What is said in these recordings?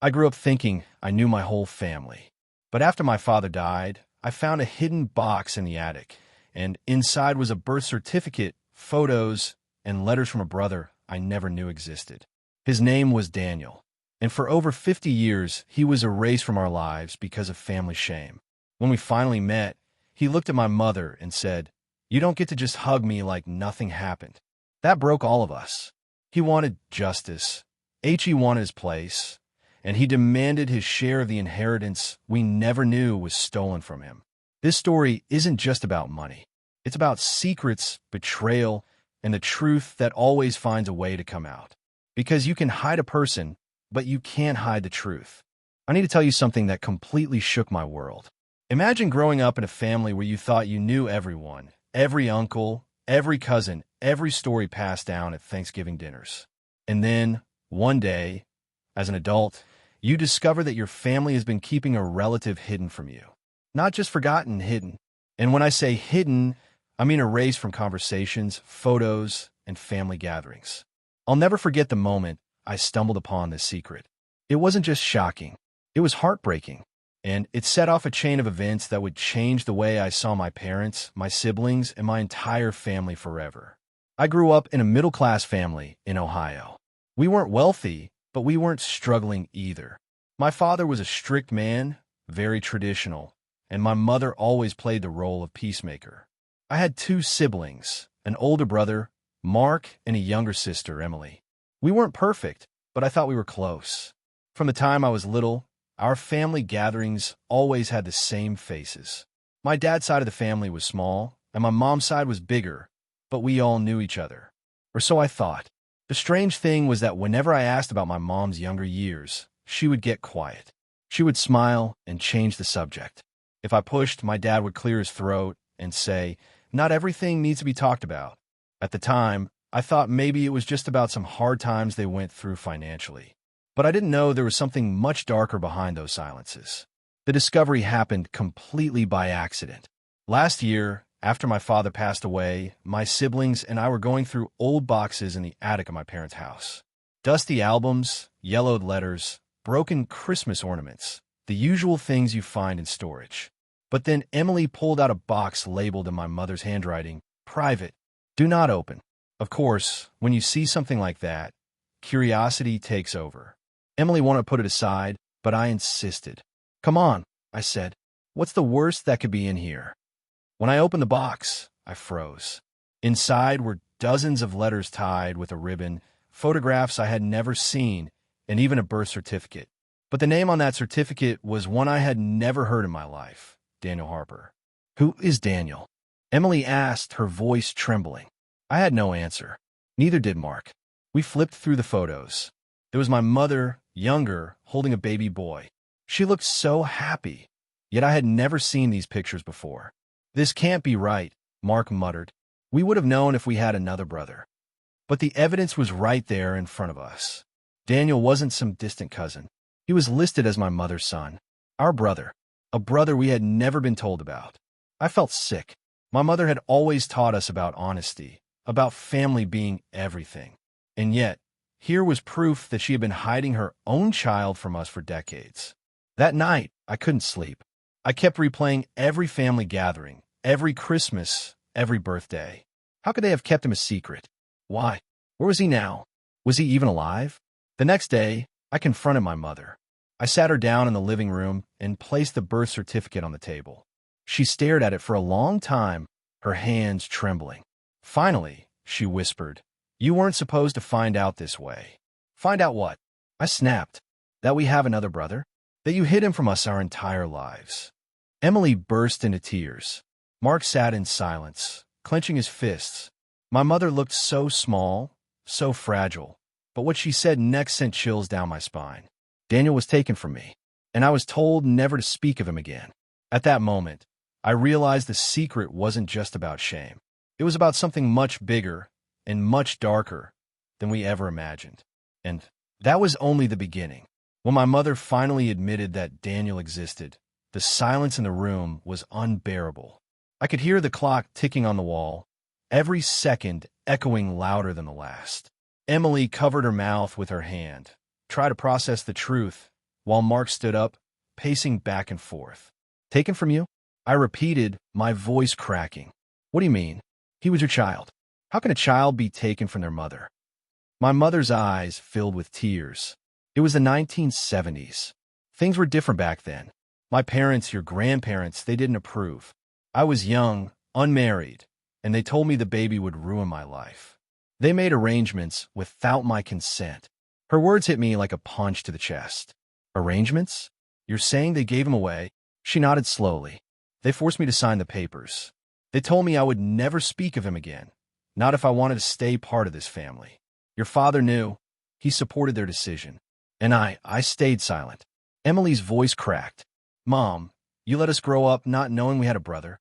I grew up thinking I knew my whole family. But after my father died, I found a hidden box in the attic, and inside was a birth certificate, photos, and letters from a brother I never knew existed. His name was Daniel, and for over 50 years, he was erased from our lives because of family shame. When we finally met, he looked at my mother and said, "You don't get to just hug me like nothing happened." That broke all of us. He wanted justice. He wanted his place, and he demanded his share of the inheritance we never knew was stolen from him. This story isn't just about money. It's about secrets, betrayal, and the truth that always finds a way to come out. Because you can hide a person, but you can't hide the truth. I need to tell you something that completely shook my world. Imagine growing up in a family where you thought you knew everyone, every uncle, every cousin, every story passed down at Thanksgiving dinners. And then, one day, as an adult, you discover that your family has been keeping a relative hidden from you. Not just forgotten, hidden. And when I say hidden, I mean erased from conversations, photos, and family gatherings. I'll never forget the moment I stumbled upon this secret. It wasn't just shocking. It was heartbreaking. And it set off a chain of events that would change the way I saw my parents, my siblings, and my entire family forever. I grew up in a middle-class family in Ohio. We weren't wealthy, but we weren't struggling either. My father was a strict man, very traditional, and my mother always played the role of peacemaker. I had two siblings, an older brother, Mark, and a younger sister, Emily. We weren't perfect, but I thought we were close. From the time I was little, our family gatherings always had the same faces. My dad's side of the family was small, and my mom's side was bigger, but we all knew each other. Or so I thought. The strange thing was that whenever I asked about my mom's younger years, she would get quiet. She would smile and change the subject. If I pushed, my dad would clear his throat and say, "Not everything needs to be talked about." At the time, I thought maybe it was just about some hard times they went through financially. But I didn't know there was something much darker behind those silences. The discovery happened completely by accident. Last year, after my father passed away, my siblings and I were going through old boxes in the attic of my parents' house. Dusty albums, yellowed letters, broken Christmas ornaments, the usual things you find in storage. But then Emily pulled out a box labeled in my mother's handwriting, "Private. Do not open." Of course, when you see something like that, curiosity takes over. Emily wanted to put it aside, but I insisted. "Come on," I said. "What's the worst that could be in here?" When I opened the box, I froze. Inside were dozens of letters tied with a ribbon, photographs I had never seen, and even a birth certificate. But the name on that certificate was one I had never heard in my life, Daniel Harper. "Who is Daniel?" Emily asked, her voice trembling. I had no answer. Neither did Mark. We flipped through the photos. There was my mother, younger, holding a baby boy. She looked so happy, yet I had never seen these pictures before. "This can't be right," Mark muttered. "We would have known if we had another brother." But the evidence was right there in front of us. Daniel wasn't some distant cousin. He was listed as my mother's son, our brother, a brother we had never been told about. I felt sick. My mother had always taught us about honesty, about family being everything. And yet, here was proof that she had been hiding her own child from us for decades. That night, I couldn't sleep. I kept replaying every family gathering, every Christmas, every birthday. How could they have kept him a secret? Why? Where was he now? Was he even alive? The next day, I confronted my mother. I sat her down in the living room and placed the birth certificate on the table. She stared at it for a long time, her hands trembling. Finally, she whispered, "You weren't supposed to find out this way." "Find out what?" I snapped. "That we have another brother? That you hid him from us our entire lives." Emily burst into tears. Mark sat in silence, clenching his fists. My mother looked so small, so fragile, but what she said next sent chills down my spine. Daniel was taken from me, and I was told never to speak of him again. At that moment, I realized the secret wasn't just about shame. It was about something much bigger and much darker than we ever imagined. And that was only the beginning. When my mother finally admitted that Daniel existed, the silence in the room was unbearable. I could hear the clock ticking on the wall, every second echoing louder than the last. Emily covered her mouth with her hand, tried to process the truth, while Mark stood up, pacing back and forth. Taken from you? I repeated, my voice cracking. What do you mean? He was your child. How can a child be taken from their mother? My mother's eyes filled with tears. It was the 1970s. Things were different back then. My parents, your grandparents, they didn't approve. I was young, unmarried, and they told me the baby would ruin my life. They made arrangements without my consent. Her words hit me like a punch to the chest. Arrangements? You're saying they gave him away? She nodded slowly. They forced me to sign the papers. They told me I would never speak of him again, not if I wanted to stay part of this family. Your father knew. He supported their decision. And I stayed silent. Emily's voice cracked. Mom, you let us grow up not knowing we had a brother.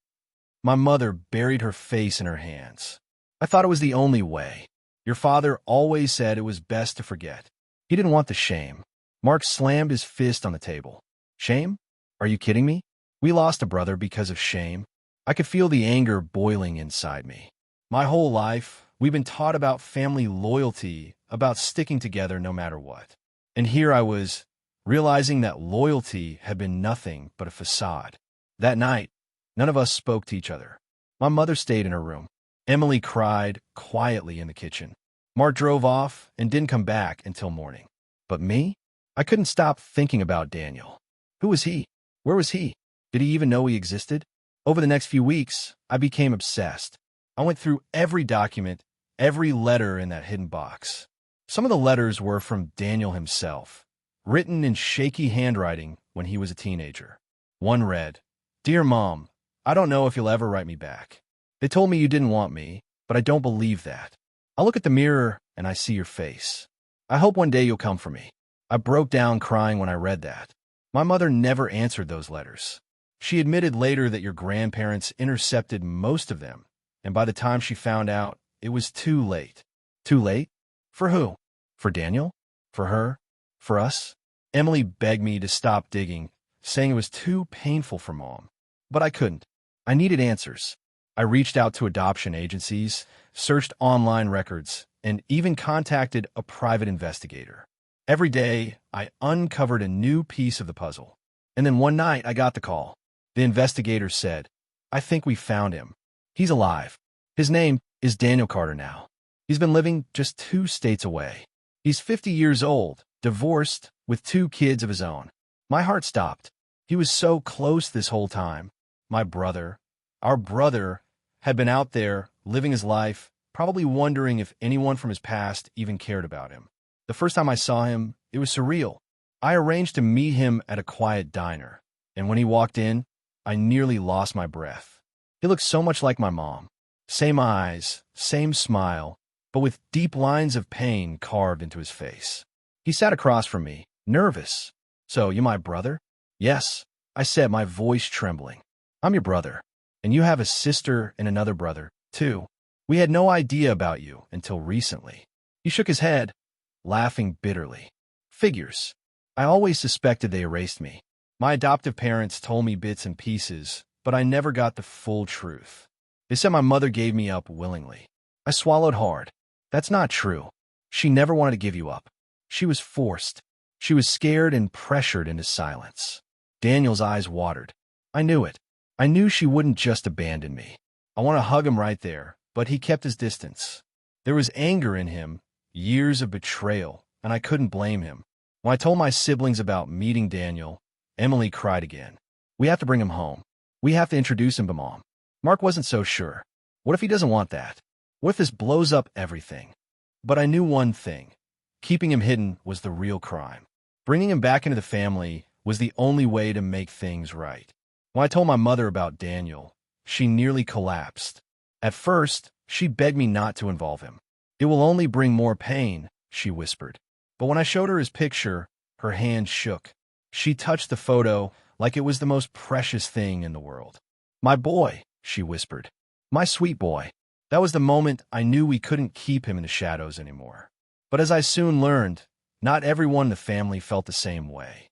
My mother buried her face in her hands. I thought it was the only way. Your father always said it was best to forget. He didn't want the shame. Mark slammed his fist on the table. Shame? Are you kidding me? We lost a brother because of shame. I could feel the anger boiling inside me. My whole life, we've been taught about family loyalty, about sticking together no matter what. And here I was, realizing that loyalty had been nothing but a facade. That night, none of us spoke to each other. My mother stayed in her room. Emily cried quietly in the kitchen. Mark drove off and didn't come back until morning. But me? I couldn't stop thinking about Daniel. Who was he? Where was he? Did he even know he existed? Over the next few weeks, I became obsessed. I went through every document, every letter in that hidden box. Some of the letters were from Daniel himself, written in shaky handwriting when he was a teenager. One read, Dear Mom, I don't know if you'll ever write me back. They told me you didn't want me, but I don't believe that. I look at the mirror and I see your face. I hope one day you'll come for me. I broke down crying when I read that. My mother never answered those letters. She admitted later that your grandparents intercepted most of them, and by the time she found out, it was too late. Too late? For who? For Daniel? For her? For us? Emily begged me to stop digging, saying it was too painful for Mom. But I couldn't. I needed answers. I reached out to adoption agencies, searched online records, and even contacted a private investigator. Every day, I uncovered a new piece of the puzzle. And then one night, I got the call. The investigator said, I think we found him. He's alive. His name is Daniel Carter now. He's been living just 2 states away. He's 50 years old, divorced, with 2 kids of his own. My heart stopped. He was so close this whole time. My brother, our brother, had been out there, living his life, probably wondering if anyone from his past even cared about him. The first time I saw him, it was surreal. I arranged to meet him at a quiet diner, and when he walked in, I nearly lost my breath. He looked so much like my mom. Same eyes, same smile, but with deep lines of pain carved into his face. He sat across from me, nervous. So, you my brother? Yes, I said, my voice trembling. I'm your brother, and you have a sister and another brother, too. We had no idea about you until recently. He shook his head, laughing bitterly. Figures. I always suspected they erased me. My adoptive parents told me bits and pieces, but I never got the full truth. They said my mother gave me up willingly. I swallowed hard. That's not true. She never wanted to give you up. She was forced. She was scared and pressured into silence. Daniel's eyes watered. I knew it. I knew she wouldn't just abandon me. I want to hug him right there, but he kept his distance. There was anger in him, years of betrayal, and I couldn't blame him. When I told my siblings about meeting Daniel, Emily cried again. We have to bring him home. We have to introduce him to Mom. Mark wasn't so sure. What if he doesn't want that? What if this blows up everything? But I knew one thing. Keeping him hidden was the real crime. Bringing him back into the family was the only way to make things right. When I told my mother about Daniel, she nearly collapsed. At first, she begged me not to involve him. It will only bring more pain, she whispered. But when I showed her his picture, her hand shook. She touched the photo like it was the most precious thing in the world. My boy, she whispered. My sweet boy. That was the moment I knew we couldn't keep him in the shadows anymore. But as I soon learned, not everyone in the family felt the same way.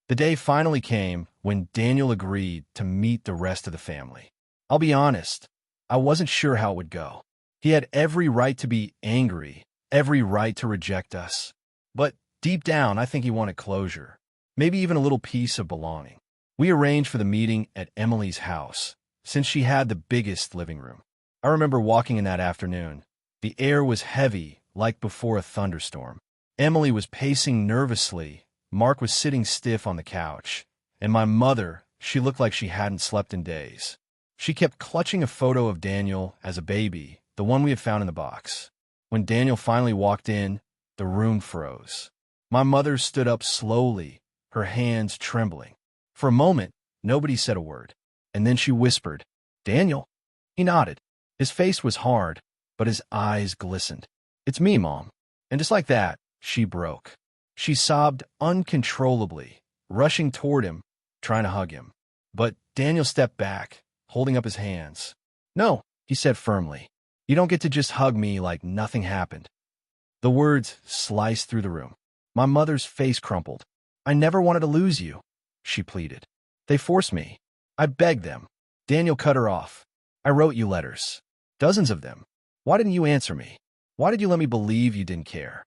The day finally came when Daniel agreed to meet the rest of the family. I'll be honest, I wasn't sure how it would go. He had every right to be angry, every right to reject us. But deep down, I think he wanted closure, maybe even a little piece of belonging. We arranged for the meeting at Emily's house, since she had the biggest living room. I remember walking in that afternoon. The air was heavy, like before a thunderstorm. Emily was pacing nervously, Mark was sitting stiff on the couch, and my mother, she looked like she hadn't slept in days. She kept clutching a photo of Daniel as a baby, the one we had found in the box. When Daniel finally walked in, the room froze. My mother stood up slowly, her hands trembling. For a moment, nobody said a word, and then she whispered, "Daniel?" He nodded. His face was hard, but his eyes glistened. "It's me, Mom." And just like that, she broke. She sobbed uncontrollably, rushing toward him, trying to hug him. But Daniel stepped back, holding up his hands. "No," he said firmly. "You don't get to just hug me like nothing happened." The words sliced through the room. My mother's face crumpled. "I never wanted to lose you," she pleaded. "They forced me. I begged them." Daniel cut her off. "I wrote you letters. Dozens of them. Why didn't you answer me? Why did you let me believe you didn't care?"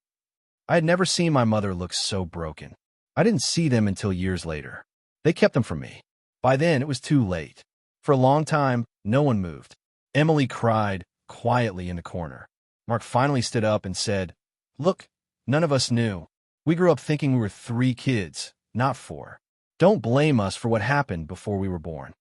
I had never seen my mother look so broken. I didn't see them until years later. They kept them from me. By then, it was too late. For a long time, no one moved. Emily cried quietly in the corner. Mark finally stood up and said, "Look, none of us knew. We grew up thinking we were 3 kids, not 4. Don't blame us for what happened before we were born."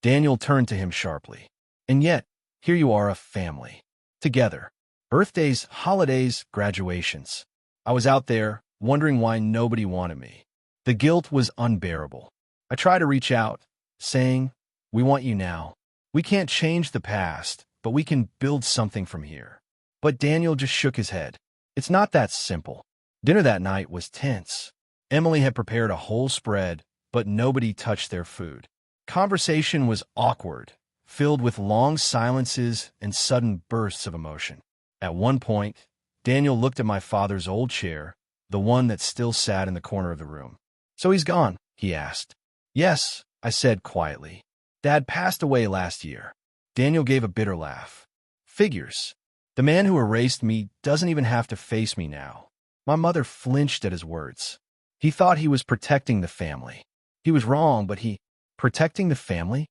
Daniel turned to him sharply. "And yet, here you are, a family. Together. Birthdays, holidays, graduations. I was out there, wondering why nobody wanted me. The guilt was unbearable. I tried to reach out, saying, 'We want you now. We can't change the past, but we can build something from here.' But Daniel just shook his head. It's not that simple." Dinner that night was tense. Emily had prepared a whole spread, but nobody touched their food. Conversation was awkward, filled with long silences and sudden bursts of emotion. At one point, Daniel looked at my father's old chair, the one that still sat in the corner of the room. "So he's gone?" he asked. "Yes," I said quietly. "Dad passed away last year." Daniel gave a bitter laugh. "Figures. The man who erased me doesn't even have to face me now." My mother flinched at his words. He thought he was protecting the family. He was wrong, but protecting the family?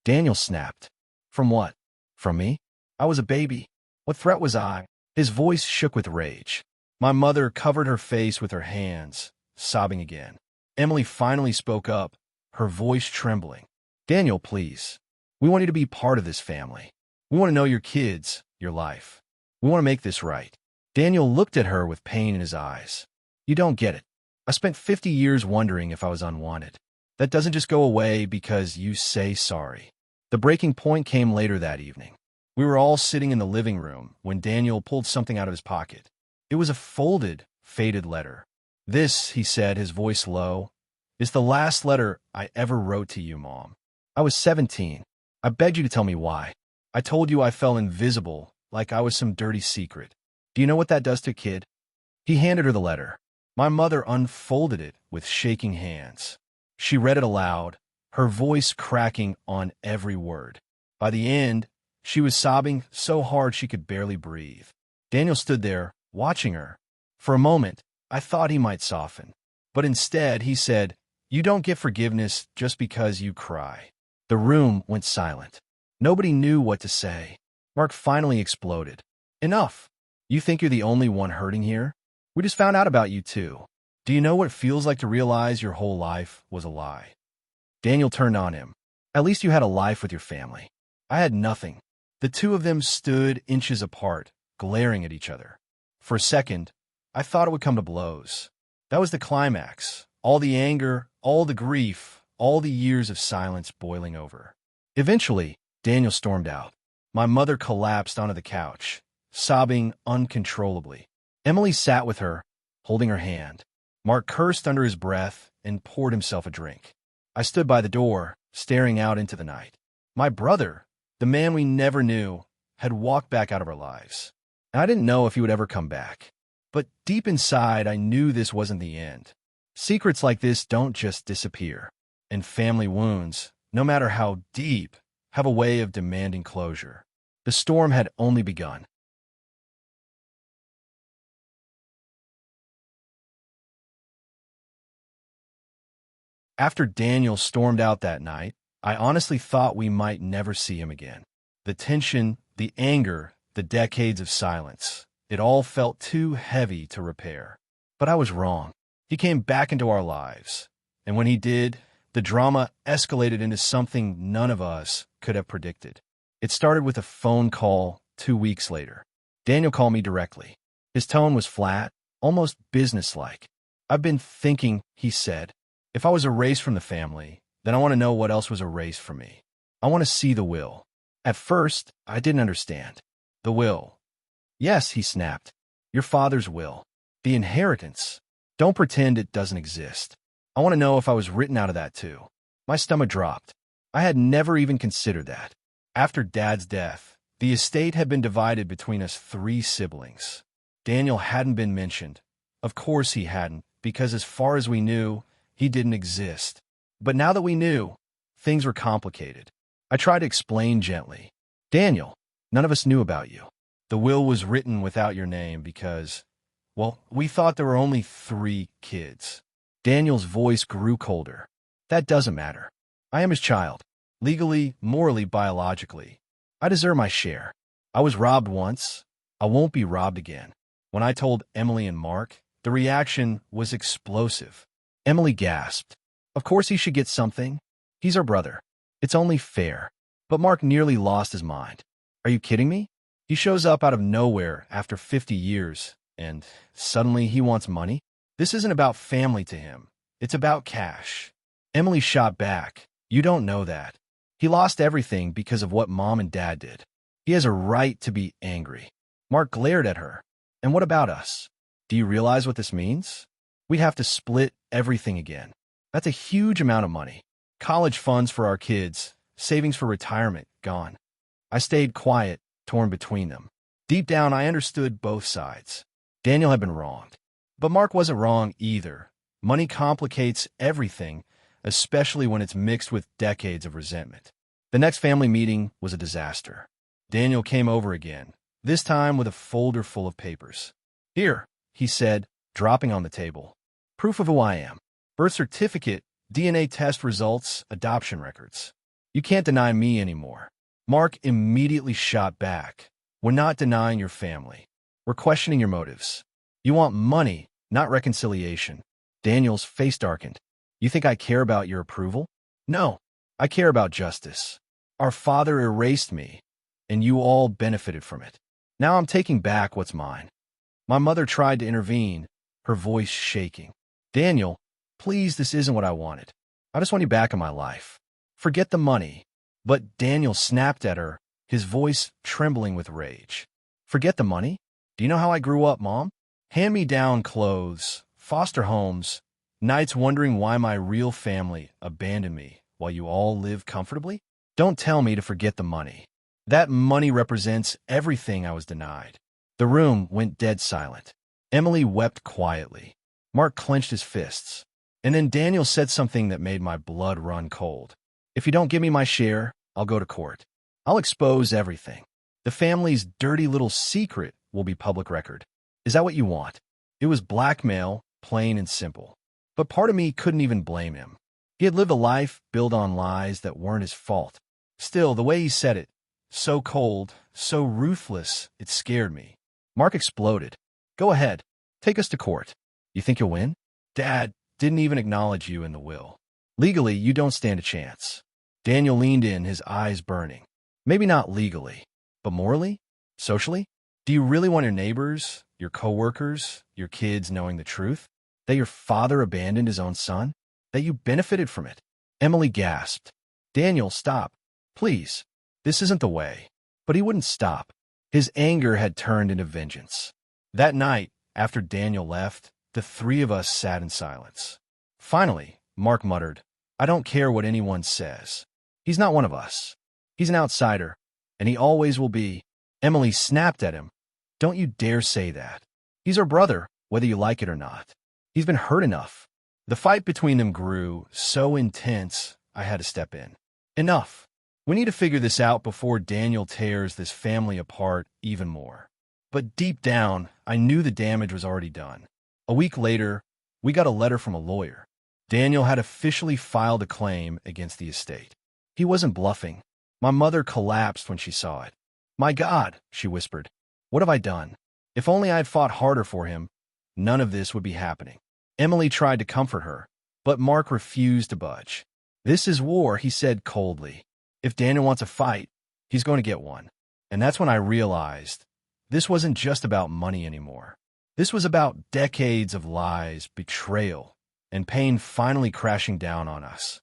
Daniel snapped. "From what? From me? I was a baby. What threat was I?" His voice shook with rage. My mother covered her face with her hands, sobbing again. Emily finally spoke up, her voice trembling. "Daniel, please. We want you to be part of this family. We want to know your kids, your life. We want to make this right." Daniel looked at her with pain in his eyes. "You don't get it. I spent 50 years wondering if I was unwanted. That doesn't just go away because you say sorry." The breaking point came later that evening. We were all sitting in the living room when Daniel pulled something out of his pocket. It was a folded, faded letter. "This," he said, his voice low, "is the last letter I ever wrote to you, Mom. I was 17. I begged you to tell me why. I told you I felt invisible, like I was some dirty secret. Do you know what that does to a kid?" He handed her the letter. My mother unfolded it with shaking hands. She read it aloud, her voice cracking on every word. By the end, she was sobbing so hard she could barely breathe. Daniel stood there, watching her. For a moment, I thought he might soften. But instead, he said, "You don't get forgiveness just because you cry." The room went silent. Nobody knew what to say. Mark finally exploded. "Enough. You think you're the only one hurting here? We just found out about you too. Do you know what it feels like to realize your whole life was a lie?" Daniel turned on him. "At least you had a life with your family. I had nothing." The two of them stood inches apart, glaring at each other. For a second, I thought it would come to blows. That was the climax. All the anger, all the grief, all the years of silence boiling over. Eventually, Daniel stormed out. My mother collapsed onto the couch, sobbing uncontrollably. Emily sat with her, holding her hand. Mark cursed under his breath and poured himself a drink. I stood by the door, staring out into the night. My brother, the man we never knew, had walked back out of our lives. And I didn't know if he would ever come back. But deep inside, I knew this wasn't the end. Secrets like this don't just disappear. And family wounds, no matter how deep, have a way of demanding closure. The storm had only begun. After Daniel stormed out that night, I honestly thought we might never see him again. The tension, the anger, the decades of silence, it all felt too heavy to repair. But I was wrong. He came back into our lives. And when he did, the drama escalated into something none of us could have predicted. It started with a phone call 2 weeks later. Daniel called me directly. His tone was flat, almost businesslike. "I've been thinking," he said. "If I was erased from the family, then I want to know what else was erased from me. I want to see the will." At first, I didn't understand. "The will?" "Yes," he snapped. "Your father's will. The inheritance. Don't pretend it doesn't exist. I want to know if I was written out of that too." My stomach dropped. I had never even considered that. After Dad's death, the estate had been divided between us 3 siblings. Daniel hadn't been mentioned. Of course he hadn't, because as far as we knew, he didn't exist. But now that we knew, things were complicated. I tried to explain gently. "Daniel, none of us knew about you. The will was written without your name because, well, we thought there were only 3 kids." Daniel's voice grew colder. "That doesn't matter. I am his child. Legally, morally, biologically. I deserve my share. I was robbed once. I won't be robbed again." When I told Emily and Mark, the reaction was explosive. Emily gasped. "Of course he should get something. He's our brother. It's only fair." But Mark nearly lost his mind. "Are you kidding me? He shows up out of nowhere after 50 years, and suddenly he wants money? This isn't about family to him. It's about cash." Emily shot back. "You don't know that. He lost everything because of what Mom and Dad did. He has a right to be angry." Mark glared at her. "And what about us? Do you realize what this means? We'd have to split everything again. That's a huge amount of money. College funds for our kids, savings for retirement, gone." I stayed quiet, torn between them. Deep down, I understood both sides. Daniel had been wronged. But Mark wasn't wrong either. Money complicates everything, especially when it's mixed with decades of resentment. The next family meeting was a disaster. Daniel came over again, this time with a folder full of papers. "Here," he said, dropping on the table. "Proof of who I am. Birth certificate, DNA test results, adoption records. You can't deny me anymore." Mark immediately shot back. "We're not denying your family. We're questioning your motives. You want money, not reconciliation." Daniel's face darkened. "You think I care about your approval?" "No, I care about justice. Our father erased me, and you all benefited from it. Now I'm taking back what's mine." My mother tried to intervene, her voice shaking. "Daniel, please, this isn't what I wanted. I just want you back in my life. Forget the money." But Daniel snapped at her, his voice trembling with rage. "Forget the money? Do you know how I grew up, Mom? Hand-me-down clothes, foster homes, nights wondering why my real family abandoned me while you all live comfortably? Don't tell me to forget the money. That money represents everything I was denied." The room went dead silent. Emily wept quietly. Mark clenched his fists. And then Daniel said something that made my blood run cold. "If you don't give me my share, I'll go to court. I'll expose everything. The family's dirty little secret will be public record. Is that what you want?" It was blackmail, plain and simple. But part of me couldn't even blame him. He had lived a life built on lies that weren't his fault. Still, the way he said it, so cold, so ruthless, it scared me. Mark exploded. "Go ahead. Take us to court. You think you'll win? Dad didn't even acknowledge you in the will. Legally, you don't stand a chance." Daniel leaned in, his eyes burning. "Maybe not legally, but morally? Socially? Do you really want your neighbors, your coworkers, your kids knowing the truth? That your father abandoned his own son? That you benefited from it?" Emily gasped. "Daniel, stop. Please. This isn't the way." But he wouldn't stop. His anger had turned into vengeance. That night, after Daniel left, the 3 of us sat in silence. Finally, Mark muttered, "I don't care what anyone says. He's not one of us. He's an outsider, and he always will be." Emily snapped at him. "Don't you dare say that. He's our brother, whether you like it or not. He's been hurt enough." The fight between them grew so intense, I had to step in. "Enough. We need to figure this out before Daniel tears this family apart even more." But deep down, I knew the damage was already done. A week later, we got a letter from a lawyer. Daniel had officially filed a claim against the estate. He wasn't bluffing. My mother collapsed when she saw it. "My God," she whispered. "What have I done? If only I had fought harder for him, none of this would be happening." Emily tried to comfort her, but Mark refused to budge. "This is war," he said coldly. "If Daniel wants a fight, he's going to get one." And that's when I realized this wasn't just about money anymore. This was about decades of lies, betrayal, and pain finally crashing down on us.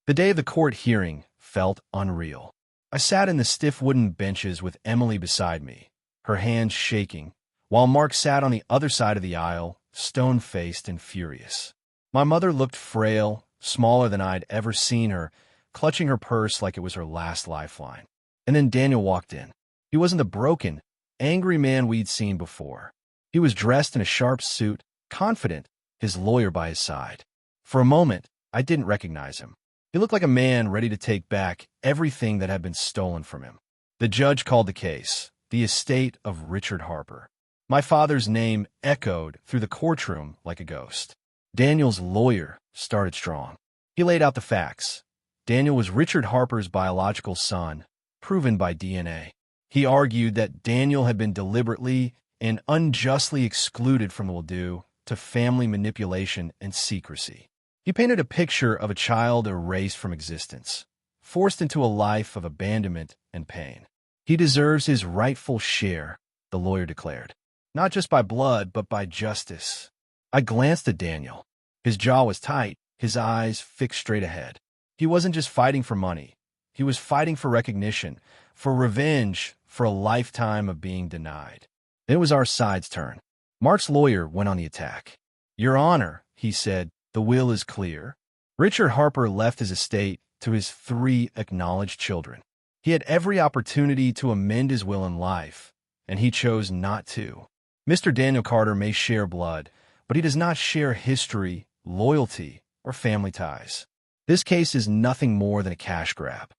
The day of the court hearing felt unreal. I sat in the stiff wooden benches with Emily beside me, her hands shaking, while Mark sat on the other side of the aisle, stone-faced and furious. My mother looked frail, smaller than I'd ever seen her, clutching her purse like it was her last lifeline. And then Daniel walked in. He wasn't the broken, angry man we'd seen before. He was dressed in a sharp suit, confident, his lawyer by his side. For a moment, I didn't recognize him. He looked like a man ready to take back everything that had been stolen from him. The judge called the case, the estate of Richard Harper. My father's name echoed through the courtroom like a ghost. Daniel's lawyer started strong. He laid out the facts. Daniel was Richard Harper's biological son, proven by DNA. He argued that Daniel had been deliberately and unjustly excluded from the will due to family manipulation and secrecy. He painted a picture of a child erased from existence, forced into a life of abandonment and pain. "He deserves his rightful share," the lawyer declared. "Not just by blood, but by justice." I glanced at Daniel. His jaw was tight, his eyes fixed straight ahead. He wasn't just fighting for money. He was fighting for recognition, for revenge, for a lifetime of being denied. It was our side's turn. Mark's lawyer went on the attack. "Your Honor," he said, "the will is clear. Richard Harper left his estate to his 3 acknowledged children. He had every opportunity to amend his will in life, and he chose not to. Mr. Daniel Carter may share blood, but he does not share history, loyalty, or family ties. This case is nothing more than a cash grab."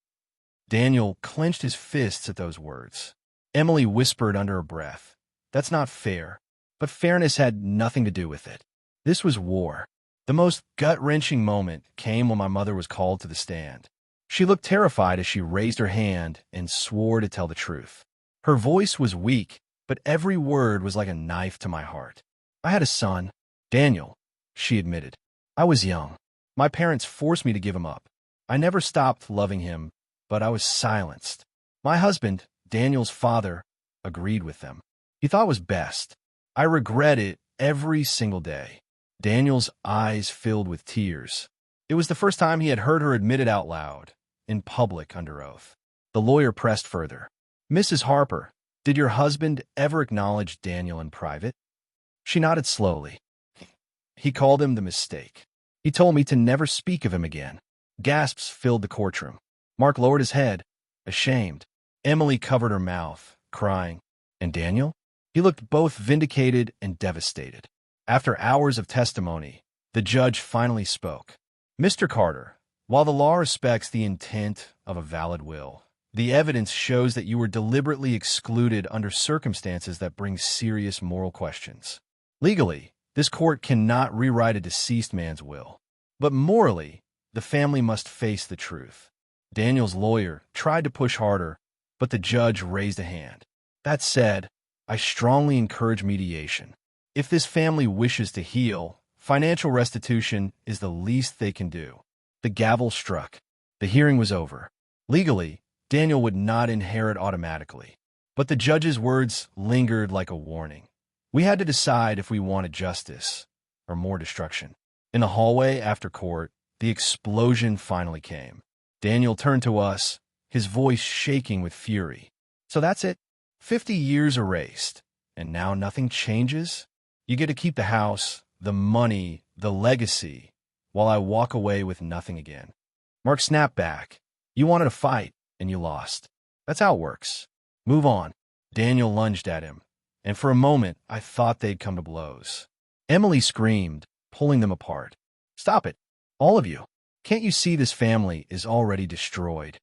Daniel clenched his fists at those words. Emily whispered under her breath, "That's not fair." But fairness had nothing to do with it. This was war. The most gut-wrenching moment came when my mother was called to the stand. She looked terrified as she raised her hand and swore to tell the truth. Her voice was weak, but every word was like a knife to my heart. "I had a son, Daniel," she admitted. "I was young. My parents forced me to give him up. I never stopped loving him, but I was silenced. My husband, Daniel's father, agreed with them. He thought it was best. I regret it every single day." Daniel's eyes filled with tears. It was the first time he had heard her admit it out loud, in public under oath. The lawyer pressed further. "Mrs. Harper, did your husband ever acknowledge Daniel in private?" She nodded slowly. "He called him the mistake. He told me to never speak of him again." Gasps filled the courtroom. Mark lowered his head, ashamed. Emily covered her mouth, crying. "And Daniel?" He looked both vindicated and devastated. After hours of testimony, the judge finally spoke. "Mr. Carter, while the law respects the intent of a valid will, the evidence shows that you were deliberately excluded under circumstances that bring serious moral questions. Legally, this court cannot rewrite a deceased man's will. But morally, the family must face the truth." Daniel's lawyer tried to push harder, but the judge raised a hand. "That said, I strongly encourage mediation. If this family wishes to heal, financial restitution is the least they can do." The gavel struck. The hearing was over. Legally, Daniel would not inherit automatically, but the judge's words lingered like a warning. We had to decide if we wanted justice or more destruction. In the hallway after court, the explosion finally came. Daniel turned to us, his voice shaking with fury. "So that's it? 50 years erased, and now nothing changes? You get to keep the house, the money, the legacy, while I walk away with nothing again." Mark snapped back. "You wanted a fight, and you lost. That's how it works. Move on." Daniel lunged at him, and for a moment I thought they'd come to blows. Emily screamed, pulling them apart. "Stop it, all of you. Can't you see this family is already destroyed?"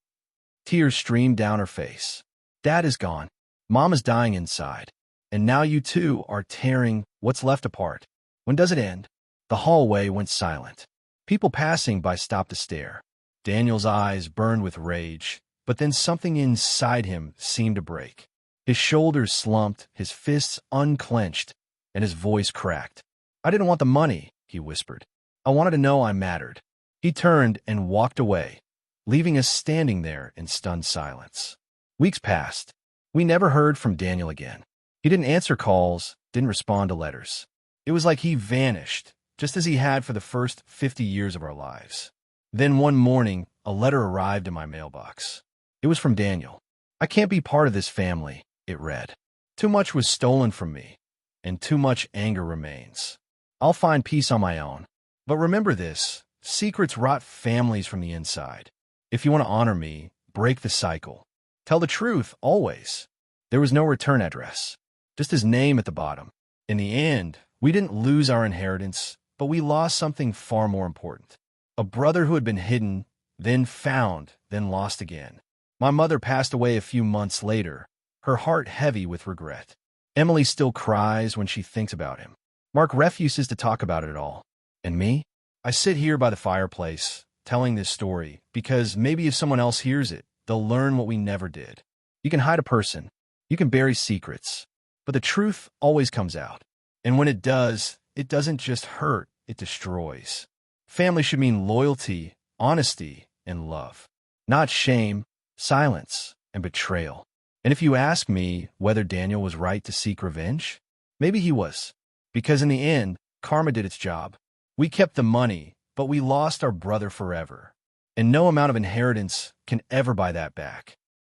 Tears streamed down her face. "Dad is gone. Mom is dying inside. And now you two are tearing what's left apart. When does it end?" The hallway went silent. People passing by stopped to stare. Daniel's eyes burned with rage, but then something inside him seemed to break. His shoulders slumped, his fists unclenched, and his voice cracked. "I didn't want the money," he whispered. "I wanted to know I mattered." He turned and walked away, leaving us standing there in stunned silence. Weeks passed. We never heard from Daniel again. He didn't answer calls, didn't respond to letters. It was like he vanished, just as he had for the first 50 years of our lives. Then one morning, a letter arrived in my mailbox. It was from Daniel. "I can't be part of this family," it read. "Too much was stolen from me, and too much anger remains. I'll find peace on my own. But remember this, secrets rot families from the inside. If you want to honor me, break the cycle. Tell the truth, always." There was no return address, just his name at the bottom. In the end, we didn't lose our inheritance, but we lost something far more important. A brother who had been hidden, then found, then lost again. My mother passed away a few months later, her heart heavy with regret. Emily still cries when she thinks about him. Mark refuses to talk about it at all. And me? I sit here by the fireplace, telling this story, because maybe if someone else hears it, they'll learn what we never did. You can hide a person, you can bury secrets, but the truth always comes out. And when it does, it doesn't just hurt, it destroys. Family should mean loyalty, honesty, and love. Not shame, silence, and betrayal. And if you ask me whether Daniel was right to seek revenge, maybe he was. Because in the end, karma did its job. We kept the money, but we lost our brother forever. And no amount of inheritance can ever buy that back.